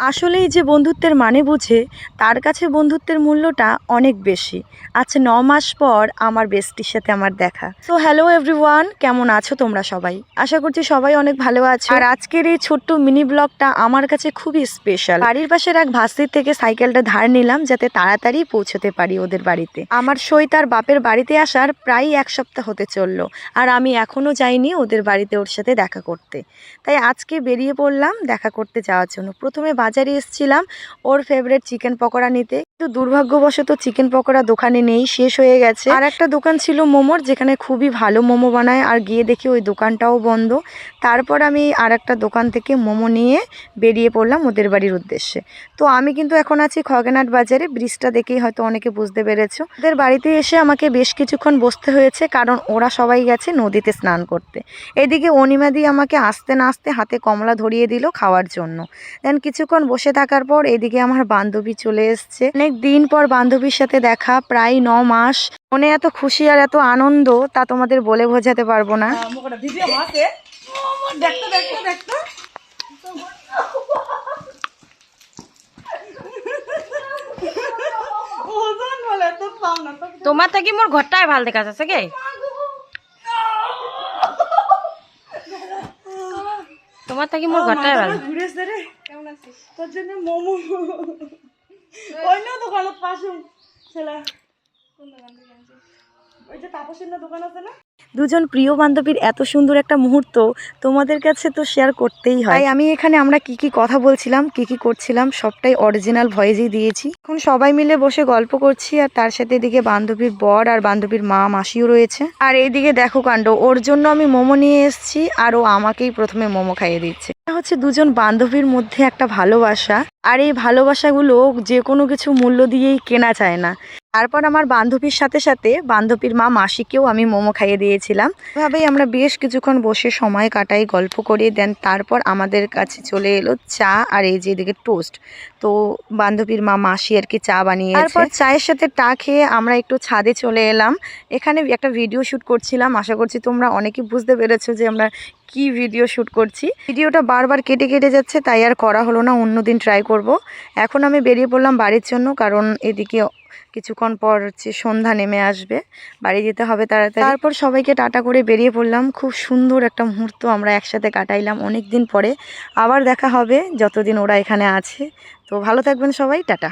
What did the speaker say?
আসলেই যে বন্ধুত্বের মানে বুঝে তার কাছে বন্ধুত্বের মূল্যটা অনেক বেশি। আচ্ছা, ৯ মাস পর আমার বেস্টির সাথে আমার দেখা। সো হ্যালো এভরিওয়ান, কেমন আছো তোমরা সবাই? আশা করছি সবাই অনেক ভালো আছো। আর আজকের এই ছোট্ট মিনি ব্লগটা আমার কাছে খুবই স্পেশাল। বাড়ির পাশের এক ভাস্তির থেকে সাইকেলটা ধার নিলাম যাতে তাড়াতাড়ি পৌঁছতে পারি ওদের বাড়িতে। আমার সই তার বাপের বাড়িতে আসার প্রায় 1 সপ্তাহ হতে চললো, আর আমি এখনো যাইনি ওদের বাড়িতে ওর সাথে দেখা করতে। তাই আজকে বেরিয়ে পড়লাম দেখা করতে যাওয়ার জন্য। প্রথমে বাজারে এসেছিলাম ওর ফেভারিট চিকেন পকোড়া নিতে, কিন্তু দুর্ভাগ্যবশত চিকেন পকোড়া দোকানে নেই, শেষ হয়ে গেছে। আর একটা দোকান ছিল মোমোর, যেখানে খুবই ভালো মোমো বানায়, আর গিয়ে দেখি ওই দোকানটাও বন্ধ। তারপর আমি আর একটা দোকান থেকে মোমো নিয়ে বেরিয়ে পড়লাম ওদের বাড়ির উদ্দেশ্যে। তো আমি কিন্তু এখন আছি খগেনহাট বাজারে। ব্রিজটা দেখেই হয়তো অনেকে বুঝতে পেরেছো। ওদের বাড়িতে এসে আমাকে বেশ কিছুক্ষণ বসতে হয়েছে, কারণ ওরা সবাই গেছে নদীতে স্নান করতে। এদিকে অনিমাদি আমাকে আসতে না আসতে হাতে কমলা ধরিয়ে দিল খাওয়ার জন্য। দেন কিছুক্ষণ বসে থাকার পর এদিকে আমার বান্ধবী চলে এসছে। অনেক দিন পর বান্ধবীর সাথে দেখা, প্রায় ৯ মাস। মনে এত খুশি আর এত আনন্দ তা তোমাদের বলে বোঝাতে পারবো না। তোমার থেকে মোর ঘরটাই ভাল দেখা যাচ্ছে কে? তোমার থেকে মোর ঘরটাই ভালো। কেমন আছিস? তোর জন্য মোমো অন্য দোকানত পাশে ছেলে। কোন দোকান থেকে আনছিস? ওই যে তাপসের না দোকান আছে না? দুজন প্রিয় বান্ধবীর এত সুন্দর একটা মুহূর্ত তোমাদের কাছে তো শেয়ার করতেই হয়। তাই আমি এখানে আমরা কি কথা বলছিলাম, কি করছিলাম সবটাই অরিজিনাল ভয়েসেই দিয়েছি। এখন সবাই মিলে বসে গল্প করছি, আর তার সাথে এদিকে বান্ধবীর বর আর বান্ধবীর মা মাসিও রয়েছে। আর এইদিকে দেখো কাণ্ড, ওর জন্য আমি মোমো নিয়ে এসেছি আর ও আমাকেই প্রথমে মোমো খাইয়ে দিচ্ছে। এটা হচ্ছে দুজন বান্ধবীর মধ্যে একটা ভালোবাসা, আর এই ভালোবাসাগুলো যে কোনো কিছু মূল্য দিয়েই কেনা যায় না। তারপর আমার বান্ধবীর সাথে সাথে বান্ধবীর মা মাসিকেও আমি মোমো খাইয়ে দিয়েছিলাম। এভাবেই আমরা বেশ কিছুক্ষণ বসে সময় কাটাই, গল্প করে। দেন তারপর আমাদের কাছে চলে এলো চা, আর এই যে এদিকে টোস্ট। তো বান্ধবীর মা মাসি আর কি চা বানিয়েছে। তারপর চায়ের সাথে টা খেয়ে আমরা একটু ছাদে চলে এলাম। এখানে একটা ভিডিও শ্যুট করছিলাম। আশা করছি তোমরা অনেকেই বুঝতে পেরেছো যে আমরা কি ভিডিও শ্যুট করছি। ভিডিওটা বারবার কেটে যাচ্ছে, তাই আর করা হলো না, অন্যদিন ট্রাই করব। এখন আমি বেরিয়ে পড়লাম বাড়ির জন্য, কারণ এদিকে কিছুক্ষণ পর হচ্ছে সন্ধ্যা নেমে আসবে, বাড়ি যেতে হবে তাড়াতাড়ি। তারপর সবাইকে টাটা করে বেরিয়ে পড়লাম। খুব সুন্দর একটা মুহূর্ত আমরা একসাথে কাটাইলাম অনেক দিন পরে। আবার দেখা হবে যতদিন ওরা এখানে আছে। তো ভালো থাকবেন সবাই, টাটা।